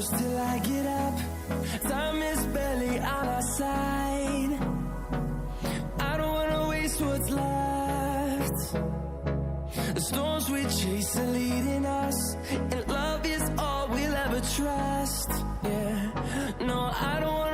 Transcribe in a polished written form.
close till I get up. Time is barely on our side. I don't wanna waste what's left. The storms we chase are leading us, and love is all we'll ever trust. Yeah, no, I don't wanna